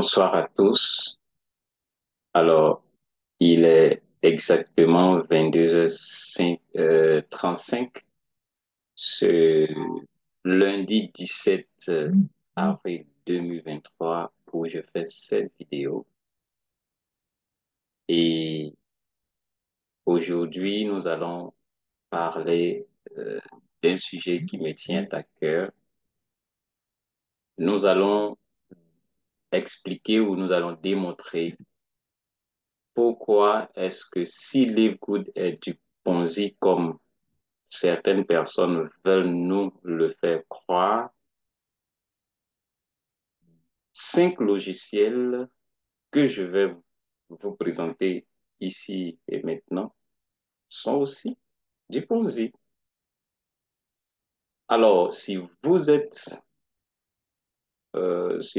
Bonsoir à tous. Alors, il est exactement 22h35 ce lundi 17 avril 2023 où je fais cette vidéo. Et aujourd'hui, nous allons parler d'un sujet qui me tient à cœur. Nous allons expliquer ou nous allons démontrer pourquoi est-ce que si Livegood est du Ponzi comme certaines personnes veulent nous le faire croire, 5 logiciels que je vais vous présenter ici et maintenant sont aussi du Ponzi. Alors, si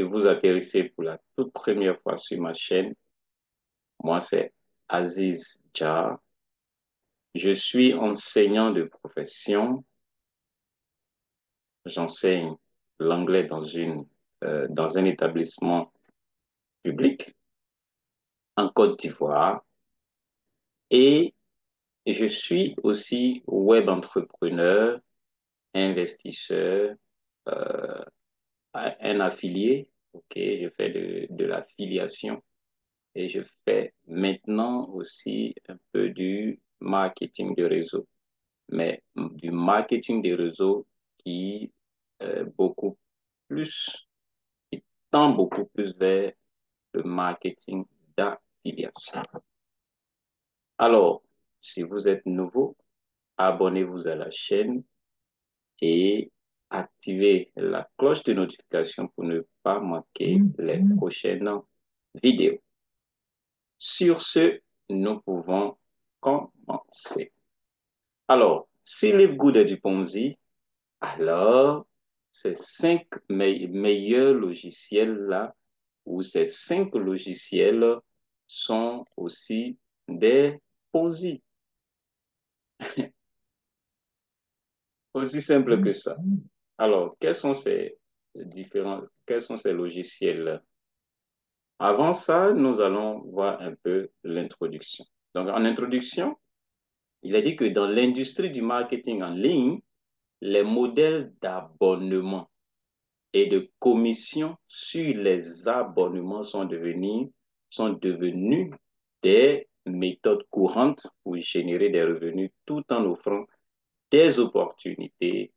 vous atterrissez pour la toute première fois sur ma chaîne, moi c'est Aziz Jar. Je suis enseignant de profession. J'enseigne l'anglais dans un établissement public en Côte d'Ivoire et je suis aussi web entrepreneur, investisseur, euh, un affilié. Ok, je fais de l'affiliation et je fais maintenant aussi un peu du marketing de réseau, mais du marketing de réseau qui beaucoup plus, qui tend beaucoup plus vers le marketing d'affiliation. Alors, si vous êtes nouveau, abonnez-vous à la chaîne et activez la cloche de notification pour ne pas manquer les prochaines vidéos. Sur ce, nous pouvons commencer. Alors, si Livegood est du Ponzi, alors ces 5 meilleurs logiciels-là, ou ces 5 logiciels sont aussi des Ponzi. Aussi simple que ça. Alors, quels sont ces logiciels? Avant ça, nous allons voir un peu l'introduction. Donc, en introduction, il a dit que dans l'industrie du marketing en ligne, les modèles d'abonnement et de commission sur les abonnements sont devenus des méthodes courantes pour générer des revenus tout en offrant des opportunités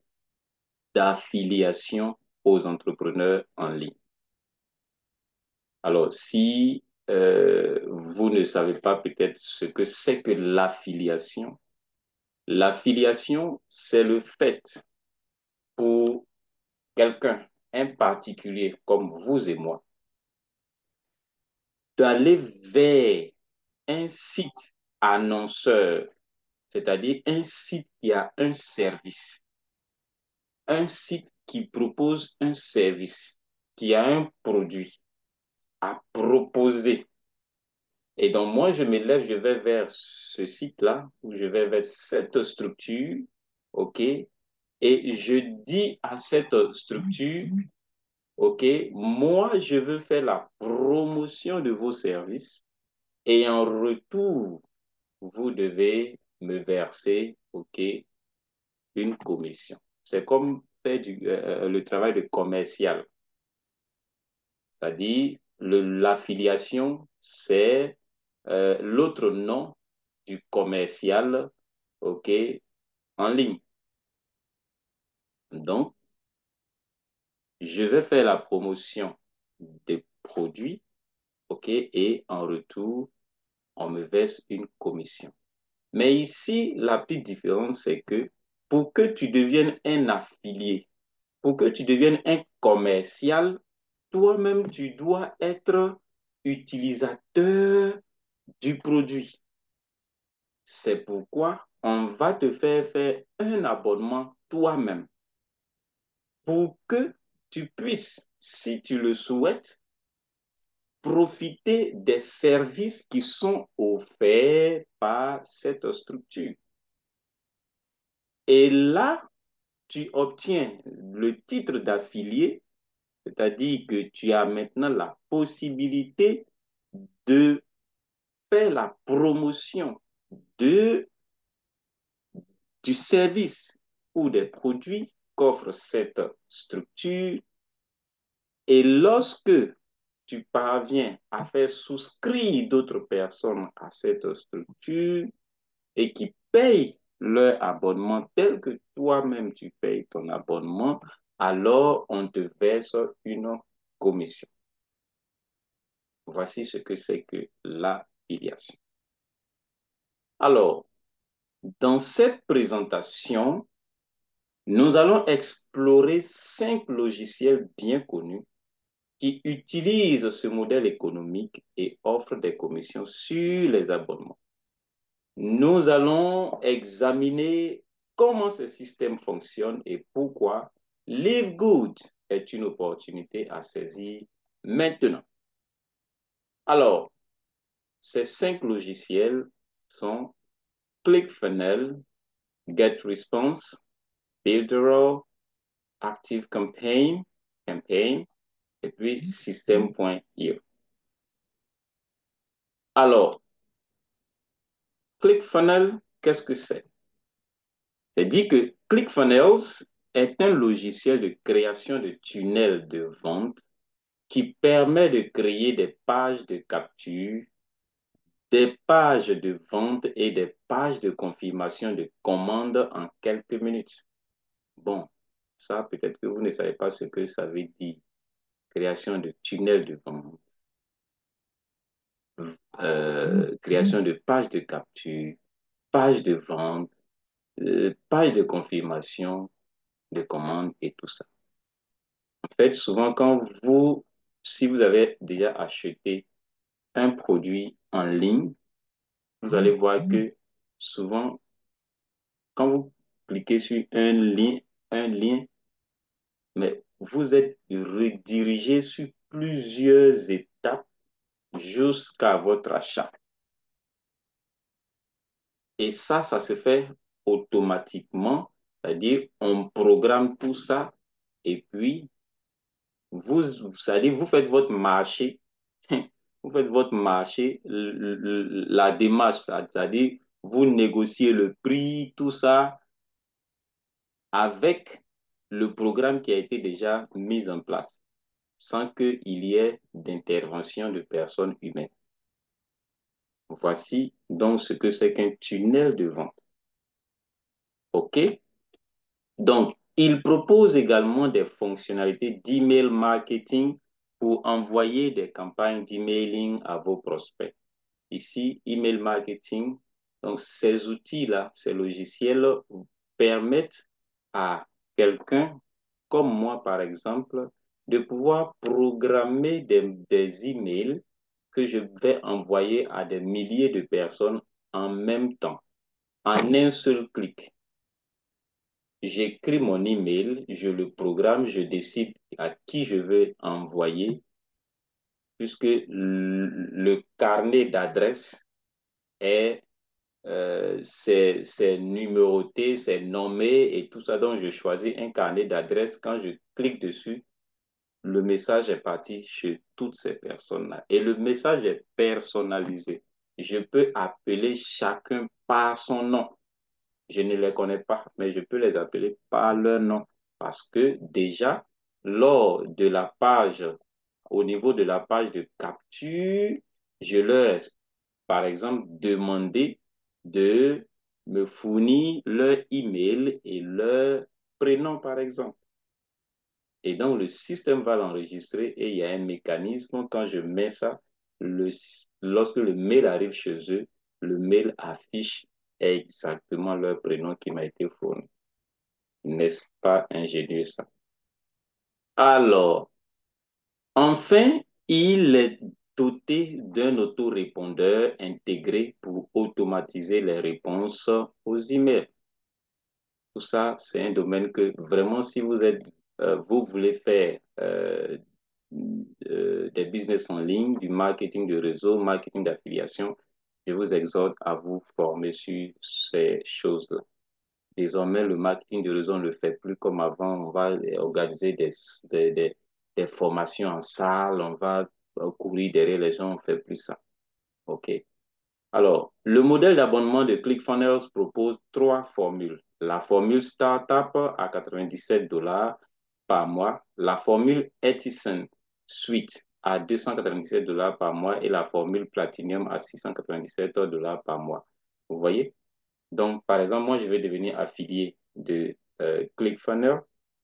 d'affiliation aux entrepreneurs en ligne. Alors, si vous ne savez pas peut-être ce que c'est que l'affiliation, c'est le fait pour quelqu'un, un particulier comme vous et moi, d'aller vers un site annonceur, c'est-à-dire un site qui a un site qui propose un service, qui a un produit à proposer. Et donc, moi, je me lève, je vais vers ce site-là, ou je vais vers cette structure, OK? Et je dis à cette structure, OK, moi, je veux faire la promotion de vos services et en retour, vous devez me verser, OK, une commission. C'est comme faire le travail de commercial. C'est-à-dire, l'affiliation, c'est l'autre nom du commercial, OK, en ligne. Donc, je vais faire la promotion des produits, OK, et en retour, on me verse une commission. Mais ici, la petite différence, c'est que pour que tu deviennes un affilié, pour que tu deviennes un commercial, toi-même, tu dois être utilisateur du produit. C'est pourquoi on va te faire faire un abonnement toi-même pour que tu puisses, si tu le souhaites, profiter des services qui sont offerts par cette structure. Et là, tu obtiens le titre d'affilié C'est-à-dire que tu as maintenant la possibilité de faire la promotion de, du service ou des produits qu'offre cette structure. Et lorsque tu parviens à faire souscrire d'autres personnes à cette structure et qui payent leur abonnement tel que toi-même tu payes ton abonnement, alors on te verse une commission. Voici ce que c'est que l'affiliation. Alors, dans cette présentation, nous allons explorer 5 logiciels bien connus qui utilisent ce modèle économique et offrent des commissions sur les abonnements. Nous allons examiner comment ce système fonctionne et pourquoi Live Good est une opportunité à saisir maintenant. Alors, ces 5 logiciels sont ClickFunnels, GetResponse, Builderall, ActiveCampaign, Campaign, et puis System.io. Alors, ClickFunnels, qu'est-ce que c'est? C'est dit que ClickFunnels est un logiciel de création de tunnels de vente qui permet de créer des pages de capture, des pages de vente et des pages de confirmation de commandes en quelques minutes. Bon, ça, peut-être que vous ne savez pas ce que ça veut dire. Création de tunnels de vente, création de pages de capture, pages de vente, pages de confirmation de commandes et tout ça. En fait, souvent, si vous avez déjà acheté un produit en ligne, vous allez voir que souvent, quand vous cliquez sur un lien, mais vous êtes redirigé sur plusieurs étapes jusqu'à votre achat. Et ça se fait automatiquement, c'est-à-dire on programme tout ça et puis c'est-à-dire vous faites votre marché, vous faites votre marché, la démarche, c'est-à-dire vous négociez le prix, tout ça avec le programme qui a été déjà mis en place, sans qu'il y ait d'intervention de personnes humaines. Voici donc ce que c'est qu'un tunnel de vente. OK? Donc, il propose également des fonctionnalités d'email marketing pour envoyer des campagnes d'emailing à vos prospects. Ici, email marketing. Donc, ces outils-là, ces logiciels permettent à quelqu'un comme moi, par exemple, de pouvoir programmer des emails que je vais envoyer à des milliers de personnes en même temps, en un seul clic. J'écris mon email, je le programme, je décide à qui je veux envoyer, puisque le carnet d'adresses est c'est numéroté, c'est nommé et tout ça. Donc, je choisis un carnet d'adresses. Quand je clique dessus, le message est parti chez toutes ces personnes-là. Et le message est personnalisé. Je peux appeler chacun par son nom. Je ne les connais pas, mais je peux les appeler par leur nom. Parce que déjà, lors de la page, au niveau de la page de capture, je leur ai, par exemple, demandé de me fournir leur email et leur prénom, par exemple. Et donc, le système va l'enregistrer et il y a un mécanisme, quand je mets ça, lorsque le mail arrive chez eux, le mail affiche exactement leur prénom qui m'a été fourni. N'est-ce pas ingénieux ça? Alors, enfin, il est doté d'un autorépondeur intégré pour automatiser les réponses aux emails. Tout ça, c'est un domaine que vraiment, si vous voulez faire des business en ligne, du marketing de réseau, marketing d'affiliation, je vous exhorte à vous former sur ces choses-là. Désormais, le marketing de réseau, on ne le fait plus comme avant. On va organiser des formations en salle, on va courir derrière les gens, on fait plus ça. OK. Alors, le modèle d'abonnement de ClickFunnels propose trois formules. La formule Startup à 97 dollars par mois, la formule Artisan Suite à 297 dollars par mois et la formule Platinum à 697 dollars par mois. Vous voyez? Donc, par exemple, moi, je vais devenir affilié de ClickFunnels.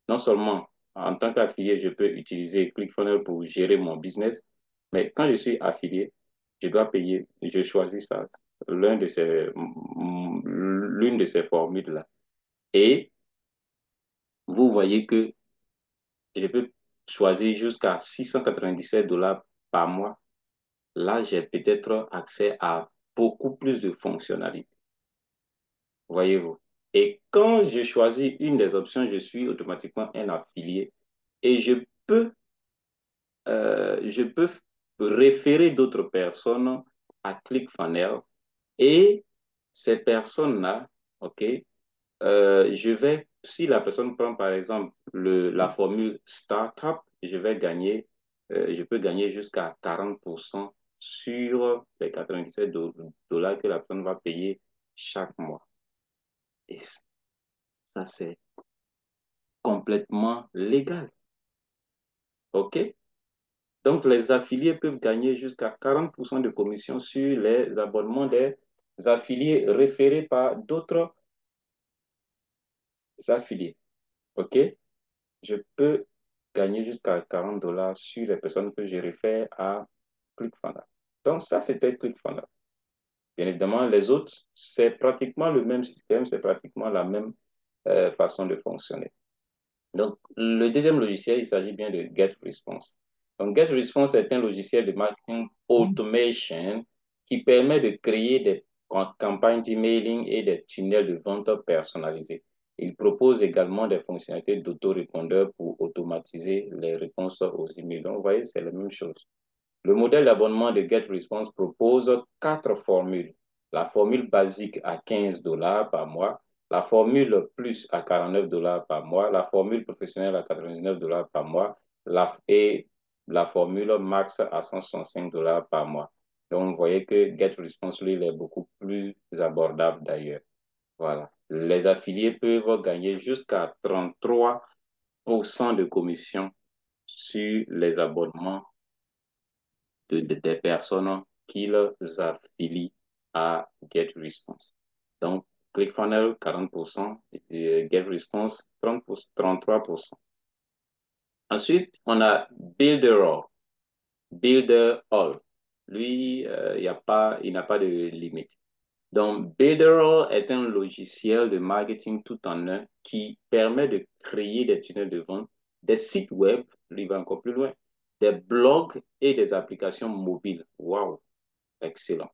Non seulement en tant qu'affilié, je peux utiliser ClickFunnels pour gérer mon business, mais quand je suis affilié, je dois payer, je choisis ça, l'une de ces formules-là. Et vous voyez que je peux choisir jusqu'à 697 dollars par mois. Là, j'ai peut-être accès à beaucoup plus de fonctionnalités. Voyez-vous. Et quand je choisis une des options, je suis automatiquement un affilié et je peux référer d'autres personnes à ClickFunnels et ces personnes-là, OK, si la personne prend par exemple la formule Startup, je peux gagner jusqu'à 40% sur les 97 dollars que la personne va payer chaque mois. Et ça, c'est complètement légal. OK? Donc, les affiliés peuvent gagner jusqu'à 40% de commission sur les abonnements des affiliés référés par d'autres affiliés. OK? Je peux gagner jusqu'à 40 dollars sur les personnes que je réfère à ClickFunnels. Donc, ça, c'était ClickFunnels. Bien évidemment, les autres, c'est pratiquement le même système, c'est pratiquement la même façon de fonctionner. Donc, le deuxième logiciel, il s'agit bien de GetResponse. Donc, GetResponse est un logiciel de marketing automation qui permet de créer des campagnes d'emailing et des tunnels de vente personnalisés. Il propose également des fonctionnalités d'autorépondeur pour automatiser les réponses aux emails. Donc, vous voyez, c'est la même chose. Le modèle d'abonnement de GetResponse propose quatre formules. La formule basique à 15 dollars par mois, la formule plus à 49 dollars par mois, la formule professionnelle à 99 dollars par mois et la formule max à 165 dollars par mois. Donc, vous voyez que GetResponse, lui, il est beaucoup plus abordable d'ailleurs. Voilà. Les affiliés peuvent gagner jusqu'à 33% de commission sur les abonnements des personnes qu'ils affilient à GetResponse. Donc, ClickFunnels, 40%, et GetResponse, 33%. Ensuite, on a Builderall. Builderall. Lui, il n'a pas de limite. Donc, Builderall est un logiciel de marketing tout en un qui permet de créer des tunnels de vente, des sites web, lui va encore plus loin, des blogs et des applications mobiles. Waouh, excellent.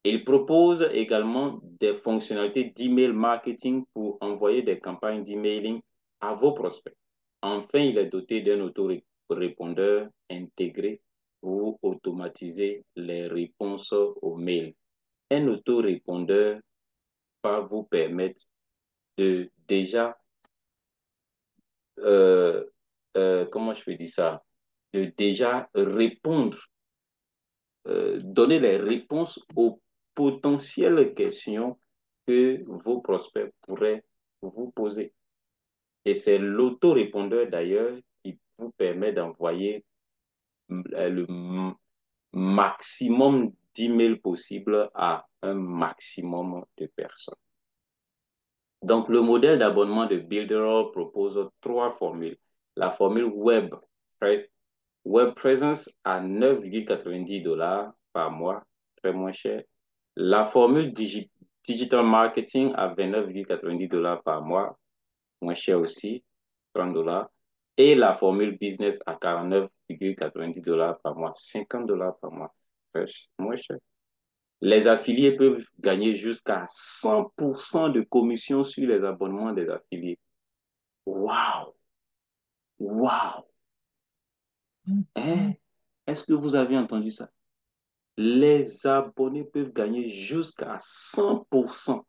Il propose également des fonctionnalités d'email marketing pour envoyer des campagnes d'emailing à vos prospects. Enfin, il est doté d'un autorépondeur intégré pour automatiser les réponses aux mails. Un autorépondeur va vous permettre de déjà, euh, comment je peux dire ça, de déjà répondre, donner les réponses aux potentielles questions que vos prospects pourraient vous poser. Et c'est l'autorépondeur d'ailleurs qui vous permet d'envoyer le maximum d'emails possible à un maximum de personnes. Donc, le modèle d'abonnement de Builderall propose trois formules. La formule Web Presence à 9,90 dollars par mois, très moins cher. La formule Digital Marketing à 29,90 dollars par mois, moins cher aussi, 30 dollars. Et la formule Business à 49,90 dollars par mois, 50 dollars par mois, moins cher. Les affiliés peuvent gagner jusqu'à 100% de commission sur les abonnements des affiliés. Waouh! Waouh! Hein? Est-ce que vous avez entendu ça? Les abonnés peuvent gagner jusqu'à 100%.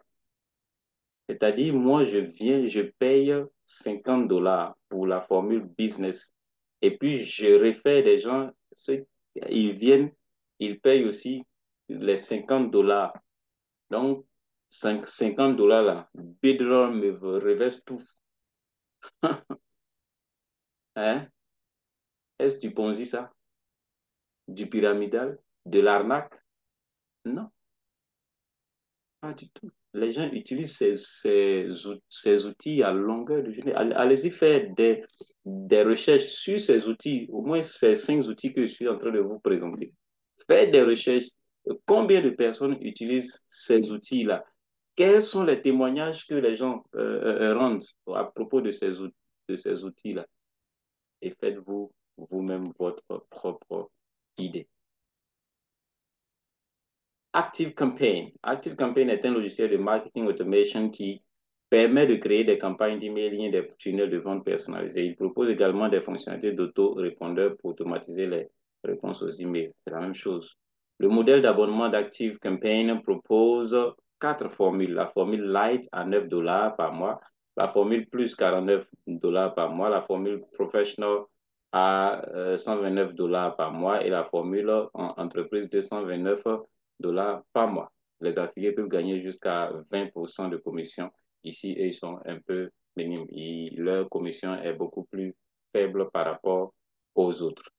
C'est-à-dire, moi, je paye 50 dollars pour la formule business. Et puis, je réfère des gens, ils viennent, ils payent aussi les $50. Donc, 50 $ là, Bidron me reverse tout. Hein? Est-ce du Ponzi, ça? Du pyramidal? De l'arnaque? Non, pas du tout. Les gens utilisent ces outils à longueur de journée. Allez-y faire des recherches sur ces outils, au moins ces 5 outils que je suis en train de vous présenter. Faites des recherches. Combien de personnes utilisent ces outils-là? Quels sont les témoignages que les gens rendent à propos de ces outils-là? Et faites-vous vous-même votre propre idée. ActiveCampaign. ActiveCampaign est un logiciel de marketing automation qui permet de créer des campagnes d'emailing et des tunnels de vente personnalisés. Il propose également des fonctionnalités d'auto-répondeur pour automatiser les réponses aux emails. C'est la même chose. Le modèle d'abonnement d'ActiveCampaign propose 4 formules. La formule Light à $9 par mois, la formule Plus $49 par mois, la formule Professional à $129 par mois et la formule Entreprise $229 par mois. Les affiliés peuvent gagner jusqu'à 20% de commission. Ici, ils sont un peu minimes. Leur commission est beaucoup plus faible par rapport aux autres.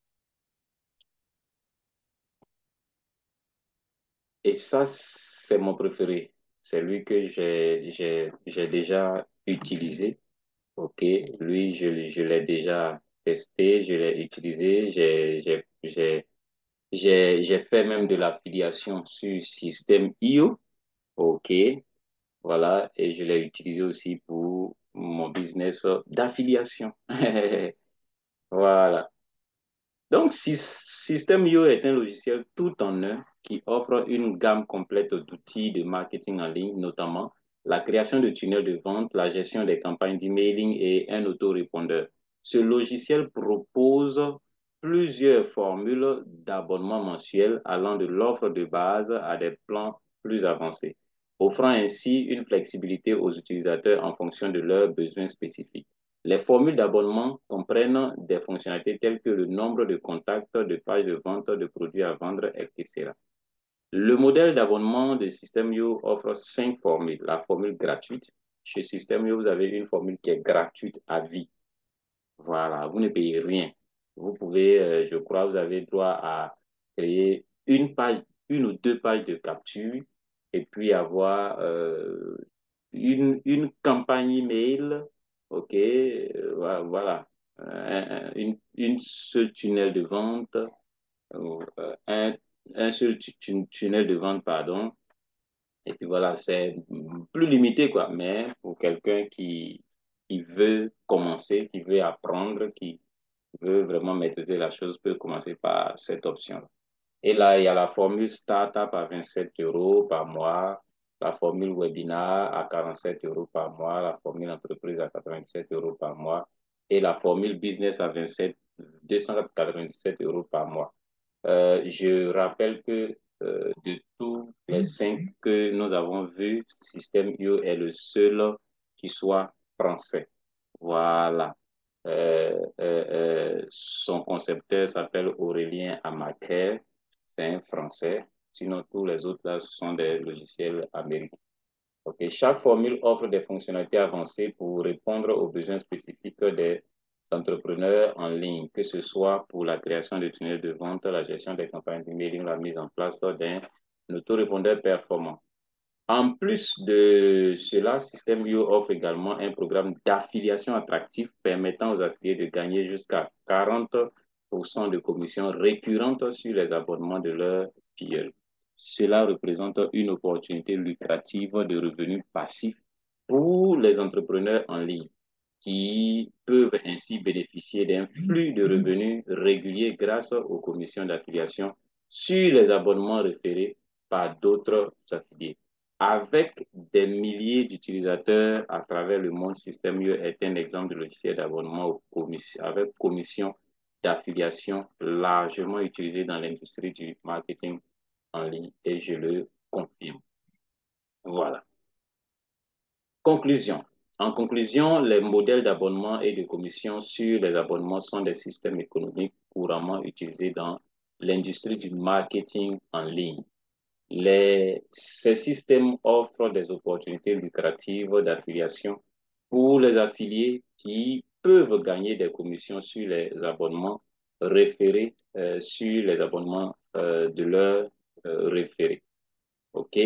Et ça, c'est mon préféré. C'est lui que j'ai déjà utilisé. OK. Lui, je l'ai déjà testé, je l'ai utilisé, j'ai fait même de l'affiliation sur System.io. OK. Voilà. Et je l'ai utilisé aussi pour mon business d'affiliation. Voilà. Donc, System.io est un logiciel tout en un qui offre une gamme complète d'outils de marketing en ligne, notamment la création de tunnels de vente, la gestion des campagnes d'emailing et un autorépondeur. Ce logiciel propose plusieurs formules d'abonnement mensuel allant de l'offre de base à des plans plus avancés, offrant ainsi une flexibilité aux utilisateurs en fonction de leurs besoins spécifiques. Les formules d'abonnement comprennent des fonctionnalités telles que le nombre de contacts, de pages de vente, de produits à vendre, etc. Le modèle d'abonnement de System.io offre 5 formules. La formule gratuite. Chez System.io, vous avez une formule qui est gratuite à vie. Voilà, vous ne payez rien. Vous pouvez, je crois, vous avez droit à créer une page, 1 ou 2 pages de capture et puis avoir une campagne email, OK, voilà, une seule tunnel de vente, un, un seul tunnel de vente, pardon, et puis voilà, c'est plus limité, quoi, mais pour quelqu'un qui veut commencer, qui veut apprendre, qui veut vraiment maîtriser la chose, peut commencer par cette option. Et là, il y a la formule Startup à 27 € par mois, la formule Webinar à 47 € par mois, la formule Entreprise à 87 € par mois et la formule Business à 297 € par mois. Je rappelle que de tous les 5 que nous avons vus, System.io est le seul qui soit français. Voilà. Son concepteur s'appelle Aurélien Amaker. C'est un Français. Sinon, tous les autres là, ce sont des logiciels américains. Okay. Chaque formule offre des fonctionnalités avancées pour répondre aux besoins spécifiques des entrepreneurs en ligne, que ce soit pour la création de tunnels de vente, la gestion des campagnes d'emailing, la mise en place d'un autorépondeur performant. En plus de cela, System.io offre également un programme d'affiliation attractif permettant aux affiliés de gagner jusqu'à 40% de commissions récurrentes sur les abonnements de leurs filiales. Cela représente une opportunité lucrative de revenus passifs pour les entrepreneurs en ligne qui peuvent ainsi bénéficier d'un flux de revenus réguliers grâce aux commissions d'affiliation sur les abonnements référés par d'autres affiliés. Avec des milliers d'utilisateurs à travers le monde, System.io est un exemple de logiciel d'abonnement avec commission d'affiliation largement utilisé dans l'industrie du marketing en ligne et je le confirme. Voilà. Conclusion. En conclusion, les modèles d'abonnement et de commission sur les abonnements sont des systèmes économiques couramment utilisés dans l'industrie du marketing en ligne. Ces systèmes offrent des opportunités lucratives d'affiliation pour les affiliés qui peuvent gagner des commissions sur les abonnements référés, sur les abonnements de leurs référés. OK?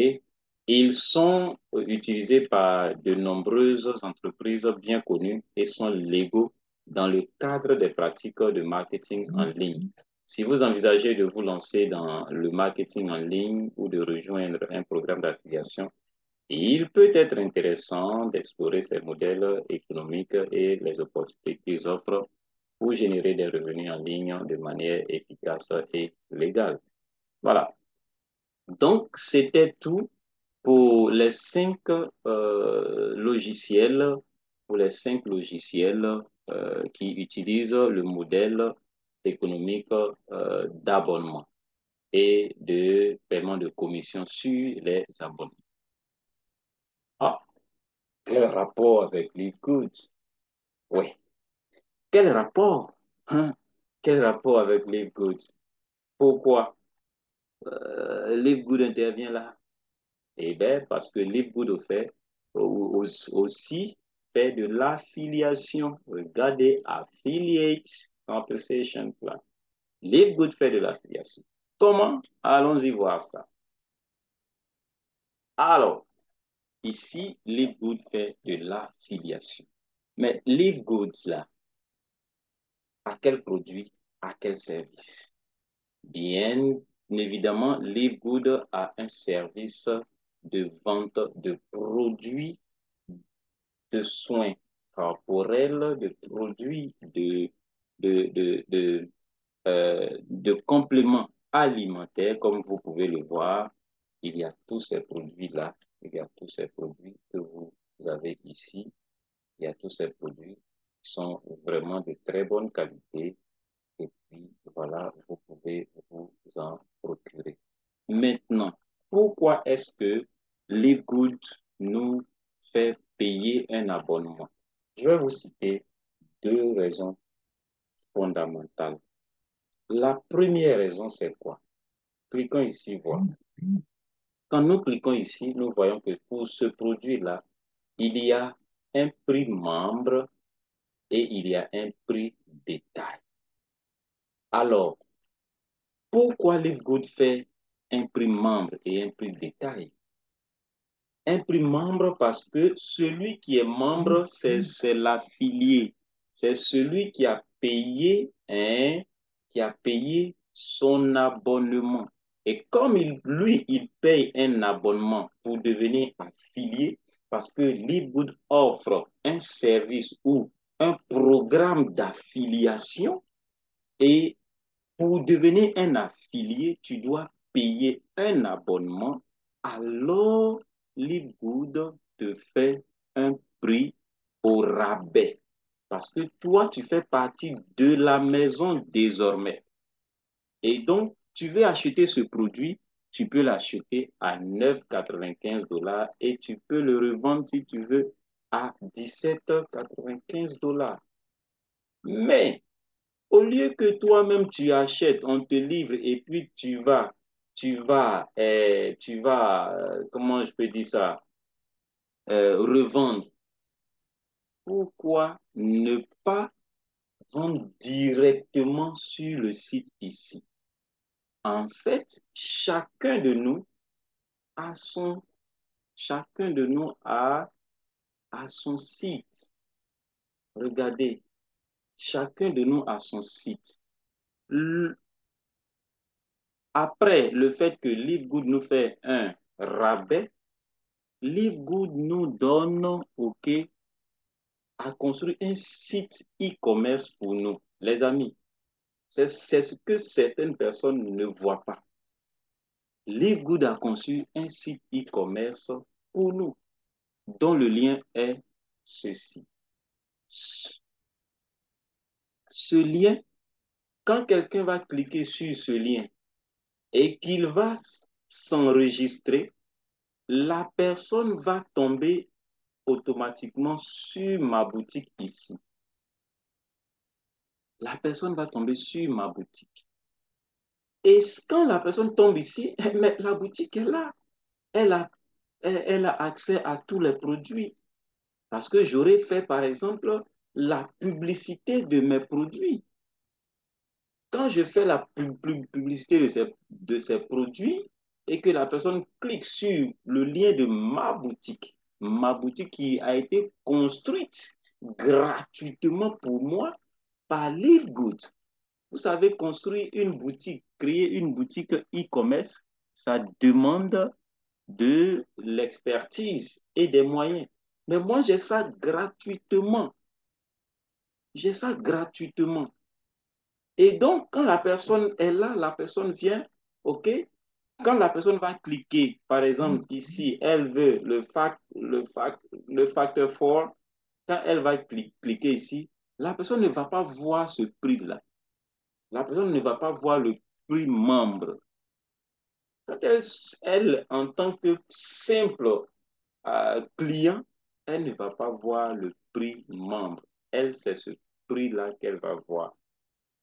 Ils sont utilisés par de nombreuses entreprises bien connues et sont légaux dans le cadre des pratiques de marketing en ligne. Si vous envisagez de vous lancer dans le marketing en ligne ou de rejoindre un programme d'affiliation, il peut être intéressant d'explorer ces modèles économiques et les opportunités qu'ils offrent pour générer des revenus en ligne de manière efficace et légale. Voilà. Donc, c'était tout pour les logiciels, pour les 5 logiciels qui utilisent le modèle économique d'abonnement et de paiement de commission sur les abonnements. Ah, quel rapport avec LiveGood? Oui, quel rapport? Hein? Quel rapport avec LiveGood? Pourquoi LiveGood intervient là? Eh bien, parce que LiveGood aussi fait de l'affiliation. Regardez, Affiliate Compensation Plan. LiveGood fait de l'affiliation. Comment? Allons-y voir ça. Alors, ici, LiveGood fait de l'affiliation. Mais LiveGood, là, à quel produit, à quel service? Bien évidemment, LiveGood a un service de vente de produits de soins corporels, de produits de compléments alimentaires, comme vous pouvez le voir. Il y a tous ces produits-là, il y a tous ces produits que vous avez ici, il y a tous ces produits qui sont vraiment de très bonne qualité et puis voilà, vous pouvez vous en procurer. Maintenant, pourquoi est-ce que LiveGood nous fait payer un abonnement? Je vais vous citer 2 raisons fondamentales. La première raison, c'est quoi? Cliquons ici, voir. Quand nous cliquons ici, nous voyons que pour ce produit-là, il y a un prix membre et il y a un prix détail. Alors, pourquoi LiveGood fait un prix membre et un prix détail? Un prix membre parce que celui qui est membre, c'est l'affilié. C'est celui qui a payé, qui a payé son abonnement. Et comme lui, il paye un abonnement pour devenir affilié, parce que LiveGood offre un service ou un programme d'affiliation, et pour devenir un affilié, tu dois payer un abonnement. Alors, LiveGood te fait un prix au rabais. Parce que toi, tu fais partie de la maison désormais. Et donc, tu veux acheter ce produit, tu peux l'acheter à 9,95 $ et tu peux le revendre si tu veux à 17,95 $. Mais au lieu que toi-même tu achètes, on te livre et puis comment je peux dire ça, revendre. Pourquoi ne pas vendre directement sur le site ici? En fait, a son, chacun de nous a son site. Regardez, chacun de nous a son site. Après le fait que LiveGood nous fait un rabais, LiveGood nous donne, OK, à construire un site e-commerce pour nous. Les amis, c'est ce que certaines personnes ne voient pas. LiveGood a conçu un site e-commerce pour nous, dont le lien est ceci. Ce lien, quand quelqu'un va cliquer sur ce lien et qu'il va s'enregistrer, la personne va tomber automatiquement sur ma boutique ici. La personne va tomber sur ma boutique. Et quand la personne tombe ici, mais la boutique est là. Elle a, elle a accès à tous les produits. Parce que j'aurais fait, par exemple, la publicité de mes produits. Quand je fais la publicité de ces produits et que la personne clique sur le lien de ma boutique qui a été construite gratuitement pour moi par Live Good. Vous savez, construire une boutique, créer une boutique e-commerce, ça demande de l'expertise et des moyens. Mais moi, j'ai ça gratuitement. J'ai ça gratuitement. Et donc, quand la personne est là, la personne vient, OK? Quand la personne va cliquer, par exemple, ici, elle veut le facteur fort, quand elle va cliquer ici, la personne ne va pas voir ce prix-là. La personne ne va pas voir le prix membre. Quand elle en tant que simple client, elle ne va pas voir le prix membre. Elle, c'est ce prix-là qu'elle va voir.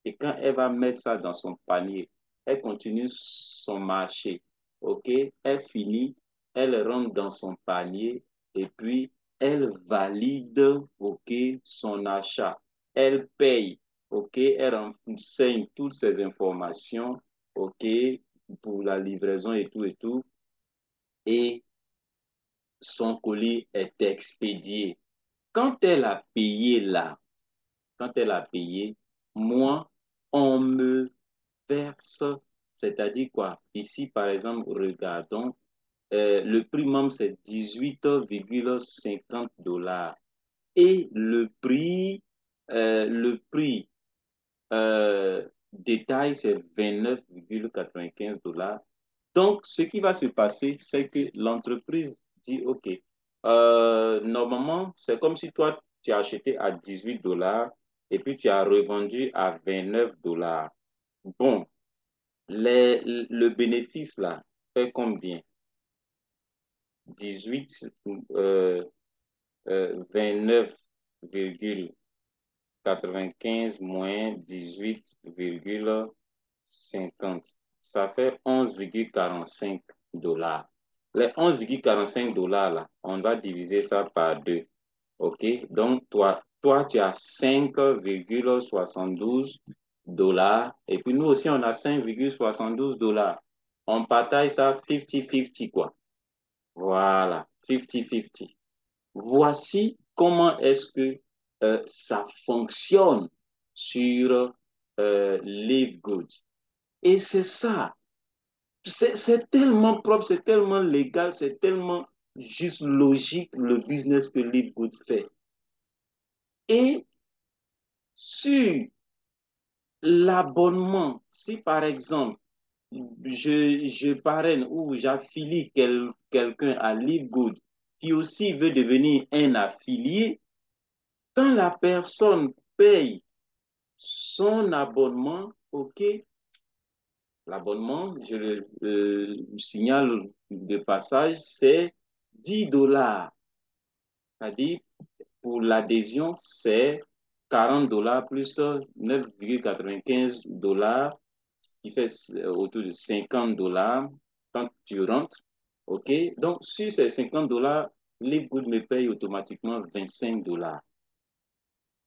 Et quand elle va mettre ça dans son panier, elle continue son marché. OK? Elle finit, elle rentre dans son panier et puis elle valide, OK, son achat. Elle paye. OK? Elle renseigne toutes ces informations. OK? Pour la livraison et tout et tout. Et son colis est expédié. Quand elle a payé là, quand elle a payé, moi, on me verse, c'est-à-dire quoi? Ici, par exemple, regardons, le prix même, c'est 18,50 $ et le prix détail, c'est 29,95 $. Donc, ce qui va se passer, c'est que l'entreprise dit, OK, normalement, c'est comme si toi, tu as acheté à 18 $ et puis tu as revendu à 29 $. Bon, le bénéfice là fait combien? 18, 29,95 moins 18,50. Ça fait 11,45 $. Les 11,45 $ là, on va diviser ça par deux. OK? Donc, toi, tu as 5,72 $ et puis nous aussi, on a 5,72 $. On partage ça 50-50, quoi. Voilà, 50-50. Voici comment est-ce que ça fonctionne sur Live Good. Et c'est ça. C'est tellement propre, c'est tellement légal, c'est tellement juste logique le business que Live Good fait. Et sur l'abonnement, si par exemple, je parraine ou j'affilie quelqu'un à Live Good qui aussi veut devenir un affilié, quand la personne paye son abonnement, OK, l'abonnement, je le signale de passage, c'est 10 $. C'est-à-dire, pour l'adhésion, c'est 40 $ plus 9,95 $, ce qui fait autour de 50 $ quand tu rentres. OK? Donc, sur ces 50 $, Livegood me paye automatiquement 25 $.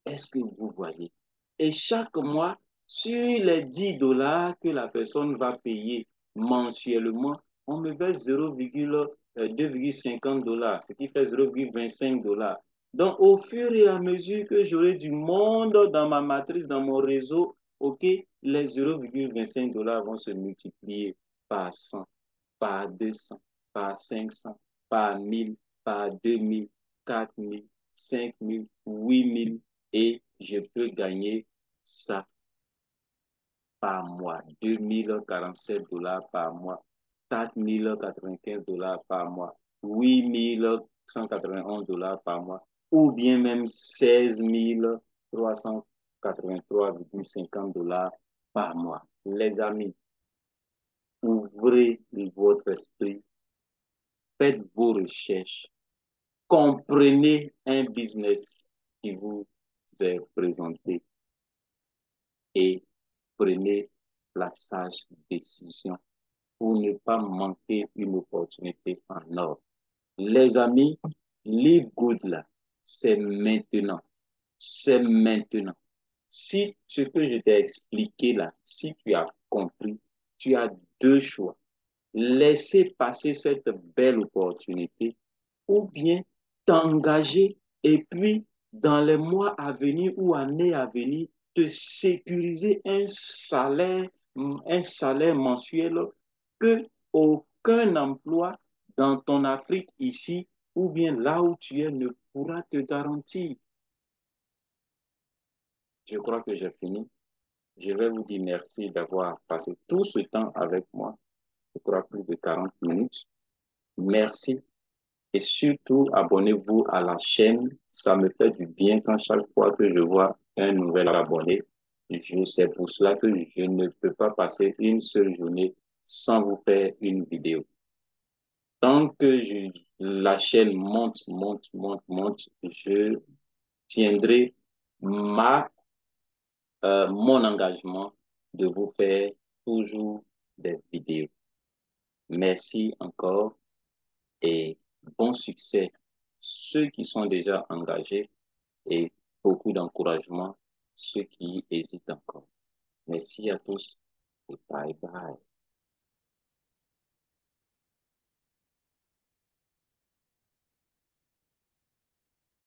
Est-ce que vous voyez? Et chaque mois, sur les 10 $ que la personne va payer mensuellement, on me verse 0,2,50 $, ce qui fait 0,25 $. Donc, au fur et à mesure que j'aurai du monde dans ma matrice, dans mon réseau, OK, les 0,25 $ vont se multiplier par 100, par 200, par 500, par 1000, par 2000, 4000, 5000, 8000 et je peux gagner ça par mois. 2047 $ par mois, 4095 $ par mois, 8191 $ par mois, ou bien même 16 383,50 $ par mois. Les amis, ouvrez votre esprit, faites vos recherches, comprenez un business qui vous est présenté et prenez la sage décision pour ne pas manquer une opportunité en or. Les amis, Live Good là, c'est maintenant. C'est maintenant. Si ce que je t'ai expliqué là, si tu as compris, tu as deux choix. Laisser passer cette belle opportunité ou bien t'engager et puis dans les mois à venir ou années à venir, te sécuriser un salaire mensuel que aucun emploi dans ton Afrique ici ou bien là où tu es ne pourra te garantir. Je crois que j'ai fini. Je vais vous dire merci d'avoir passé tout ce temps avec moi. Je crois plus de 40 minutes. Merci. Et surtout, abonnez-vous à la chaîne. Ça me fait du bien quand chaque fois que je vois un nouvel abonné. C'est pour cela que je ne peux pas passer une seule journée sans vous faire une vidéo. Tant que la chaîne monte, monte, monte, monte, je tiendrai ma, mon engagement de vous faire toujours des vidéos. Merci encore et bon succès. Ceux qui sont déjà engagés et beaucoup d'encouragement, ceux qui hésitent encore. Merci à tous et bye bye.